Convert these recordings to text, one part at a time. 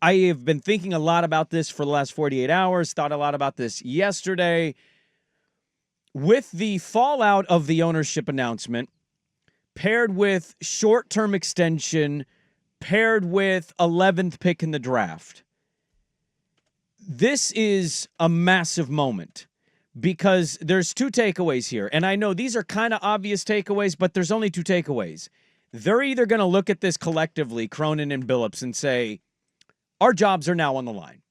I have been thinking a lot about this for the last 48 hours, thought a lot about this yesterday. With the fallout of the ownership announcement, paired with short-term extension, paired with 11th pick in the draft, this is a massive moment because there's two takeaways here. And I know these are kind of obvious takeaways, but there's only two takeaways. They're either going to look at this collectively, Cronin and Billups, and say, our jobs are now on the line.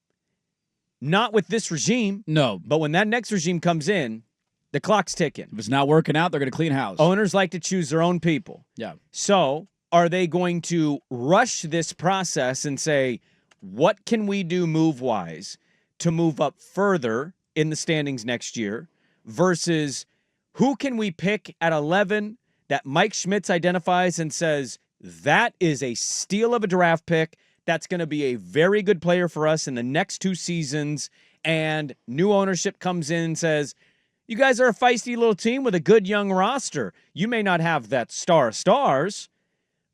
Not with this regime. No. But when that next regime comes in, the clock's ticking. If it's not working out, they're going to clean house. Owners like to choose their own people. Yeah. So are they going to rush this process and say, what can we do move-wise to move up further in the standings next year versus who can we pick at 11 that Mike Schmitz identifies and says, that is a steal of a draft pick. That's going to be a very good player for us in the next 2 seasons. And new ownership comes in and says, you guys are a feisty little team with a good young roster. You may not have that star of stars,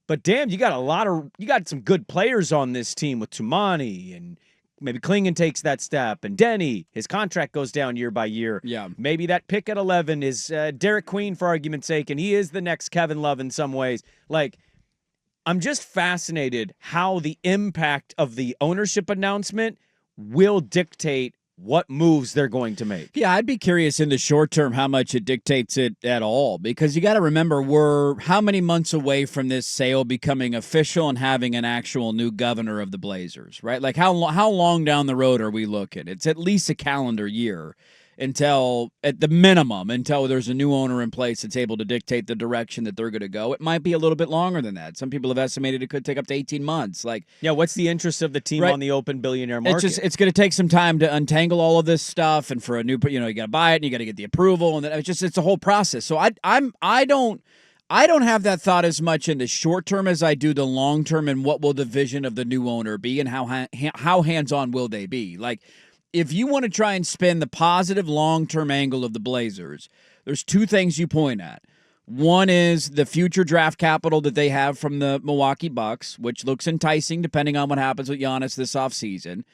but damn, you got some good players on this team with Tumani, and maybe Klingon takes that step, and Denny, his contract goes down year by year. Yeah. Maybe that pick at 11 is Derek Queen, for argument's sake, and he is the next Kevin Love in some ways. Like, I'm just fascinated how the impact of the ownership announcement will dictate what moves they're going to make. Yeah, I'd be curious in the short term how much it dictates it at all, because you got to remember we're how many months away from this sale becoming official and having an actual new governor of the Blazers, right? Like how long down the road are we looking? It's at least a calendar year until, at the minimum, until there's a new owner in place that's able to dictate the direction that they're going to go. It might be a little bit longer than that. Some people have estimated it could take up to 18 months. Like, yeah, what's the interest of the team right, on the open billionaire market? It's going to take some time to untangle all of this stuff, and for a new, you got to buy it and you got to get the approval, and then it's a whole process. So I don't have that thought as much in the short term as I do the long term, and what will the vision of the new owner be, and how hands-on will they be? Like, if you want to try and spin the positive long-term angle of the Blazers, there's 2 things you point at. One is the future draft capital that they have from the Milwaukee Bucks, which looks enticing depending on what happens with Giannis this offseason.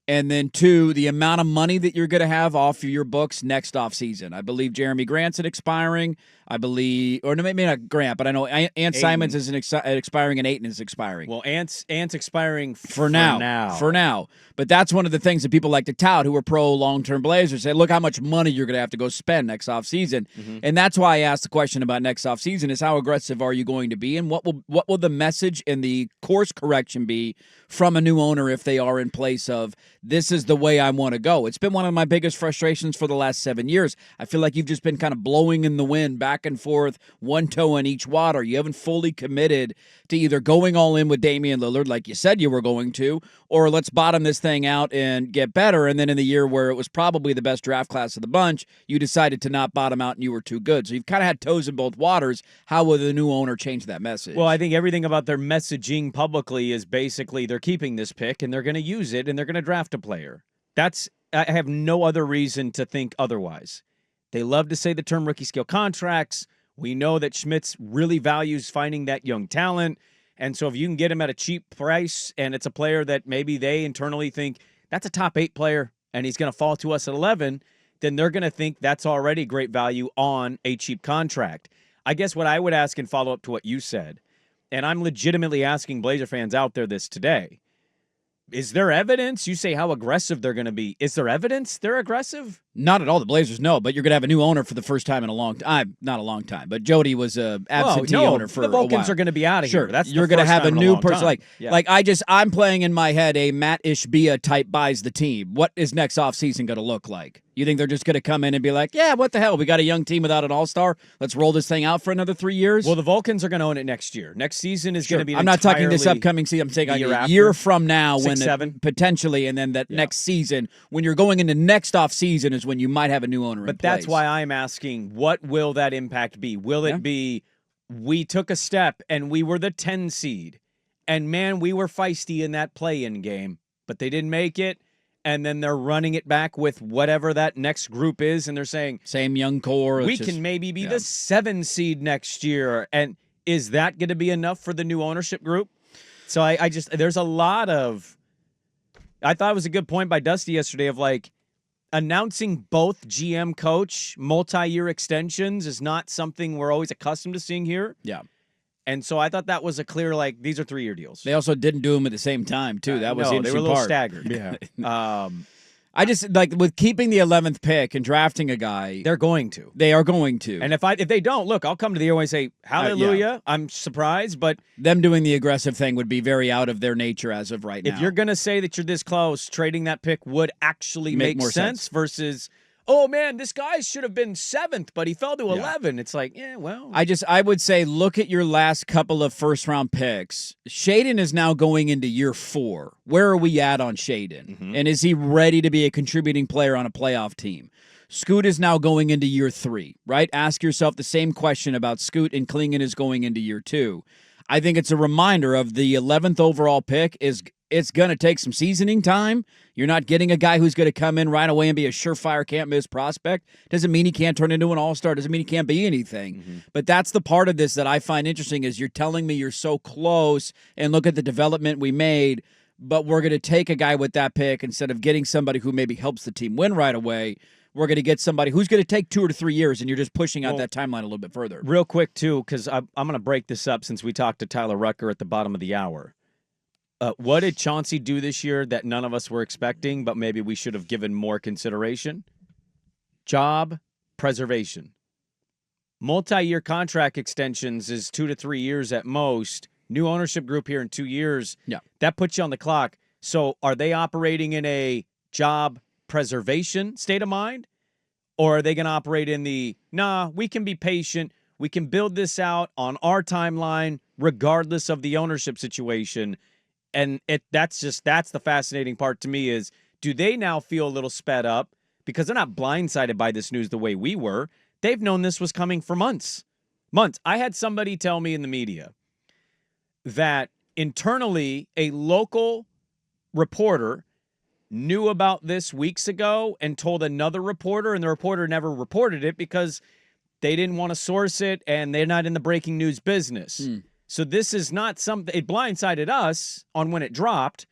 And then 2, the amount of money that you're going to have off of your books next offseason. I believe Jeremy Grant's expiring. I believe, or no, maybe not Grant, but I know Ant Simons is expiring and Ayton is expiring. Well, Ant's expiring for now. But that's one of the things that people like to tout who are pro long-term Blazers. Say, look how much money you're going to have to go spend next offseason. Mm-hmm. And that's why I asked the question about next offseason is how aggressive are you going to be, and what will the message and the course correction be from a new owner if they are in place of, this is the way I want to go. It's been one of my biggest frustrations for the last 7 years. I feel like you've just been kind of blowing in the wind back and forth, one toe in each water. You haven't fully committed to either going all in with Damian Lillard like you said you were going to, or let's bottom this thing out and get better. And then in the year where it was probably the best draft class of the bunch, you decided to not bottom out and you were too good. So you've kind of had toes in both waters. How will the new owner change that message? Well, I think everything about their messaging publicly is basically they're keeping this pick and they're going to use it and they're going to draft a player. I have no other reason to think otherwise. They love to say the term rookie scale contracts. We know that Schmitz really values finding that young talent. And so if you can get him at a cheap price and it's a player that maybe they internally think that's a top 8 player and he's going to fall to us at 11, then they're going to think that's already great value on a cheap contract. I guess what I would ask and follow up to what you said, and I'm legitimately asking Blazer fans out there this today, is there evidence? You say how aggressive they're going to be. Is there evidence they're aggressive? Not at all. The Blazers, no, but you're going to have a new owner for the first time in a long time. Not a long time, but Jody was an absentee owner for the Vulcans a while. Are going to be out of here. Sure, that's you're going to have a new person. Like I'm playing in my head a Matt Ishbia type buys the team. What is next offseason going to look like? You think they're just going to come in and be like, yeah, what the hell? We got a young team without an all-star. Let's roll this thing out for another 3 years? Well, the Vulcans are going to own it next year. Next season is going to be I'm not talking this upcoming season. I'm saying a year from now, potentially, and then that next season, when you're going into next offseason is when you might have a new owner in place. But that's why I'm asking, what will that impact be? Will it be, we took a step and we were the 10 seed, and man, we were feisty in that play-in game, but they didn't make it, and then they're running it back with whatever that next group is, and they're saying, same young core. We can maybe be the 7 seed next year, and is that going to be enough for the new ownership group? So I just, there's a lot of I thought it was a good point by Dusty yesterday of like announcing both GM coach multi-year extensions is not something we're always accustomed to seeing here. Yeah. And so I thought that was a clear, like, these are 3-year deals. They also didn't do them at the same time, too. That was the they were interesting a little part. staggered. Yeah. I just, like, with keeping the 11th pick and drafting a guy. They're going to. They are going to. And if they don't, look, I'll come to the airway and say, hallelujah, I'm surprised, but them doing the aggressive thing would be very out of their nature as of right now. if you're going to say that you're this close, trading that pick would actually make more sense versus, oh, man, this guy should have been 7th, but he fell to 11. It's like, yeah, well. I would say look at your last couple of first-round picks. Shaden is now going into year 4. Where are we at on Shaden? Mm-hmm. And is he ready to be a contributing player on a playoff team? Scoot is now going into year 3, right? Ask yourself the same question about Scoot, and Klingon is going into year 2. I think it's a reminder of the 11th overall pick it's going to take some seasoning time. You're not getting a guy who's going to come in right away and be a surefire can't-miss prospect. Doesn't mean he can't turn into an all-star. Doesn't mean he can't be anything. Mm-hmm. But that's the part of this that I find interesting is you're telling me you're so close and look at the development we made, but we're going to take a guy with that pick instead of getting somebody who maybe helps the team win right away. We're going to get somebody who's going to take 2 or 3 years, and you're just pushing out that timeline a little bit further. Real quick, too, because I'm going to break this up since we talked to Tyler Rucker at the bottom of the hour. What did Chauncey do this year that none of us were expecting, but maybe we should have given more consideration? Job preservation. Multi-year contract extensions is 2 to 3 years at most. New ownership group here in 2 years. Yeah. That puts you on the clock. So are they operating in a job preservation state of mind? Or are they going to operate in the, we can be patient. We can build this out on our timeline regardless of the ownership situation. And that's the fascinating part to me is, do they now feel a little sped up because they're not blindsided by this news the way we were? They've known this was coming for months. I had somebody tell me in the media that internally a local reporter knew about this weeks ago and told another reporter, and the reporter never reported it because they didn't want to source it and they're not in the breaking news business. So this is not something, it blindsided us on when it dropped,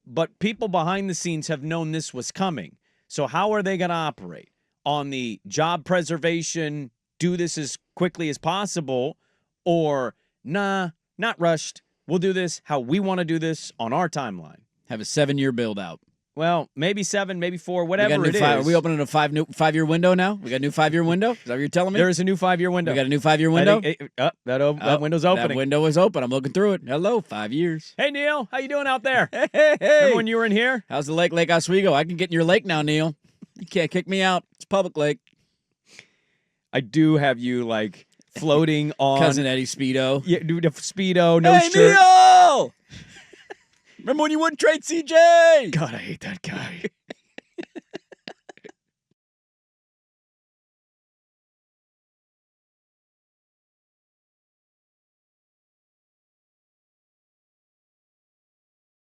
but people behind the scenes have known this was coming. So how are they going to operate? On the job preservation, do this as quickly as possible, or not rushed. We'll do this how we want to do this on our timeline. Have a 7-year build out. Well, maybe 7, maybe 4, whatever it is. Are we opening a 5-year window now? We got a new 5-year window? Is that what you're telling me? There is a new 5-year window. We got a new 5-year window? That window's opening. That window is open. I'm looking through it. Hello, 5 years. Hey, Neil. How you doing out there? Hey. Remember when you were in here? How's the Lake Oswego? I can get in your lake now, Neil. You can't kick me out. It's public lake. I do have you, like, floating on. Cousin Eddie Speedo. Yeah, dude, Speedo, no shirt. Neil! Remember when you wouldn't trade CJ? God, I hate that guy.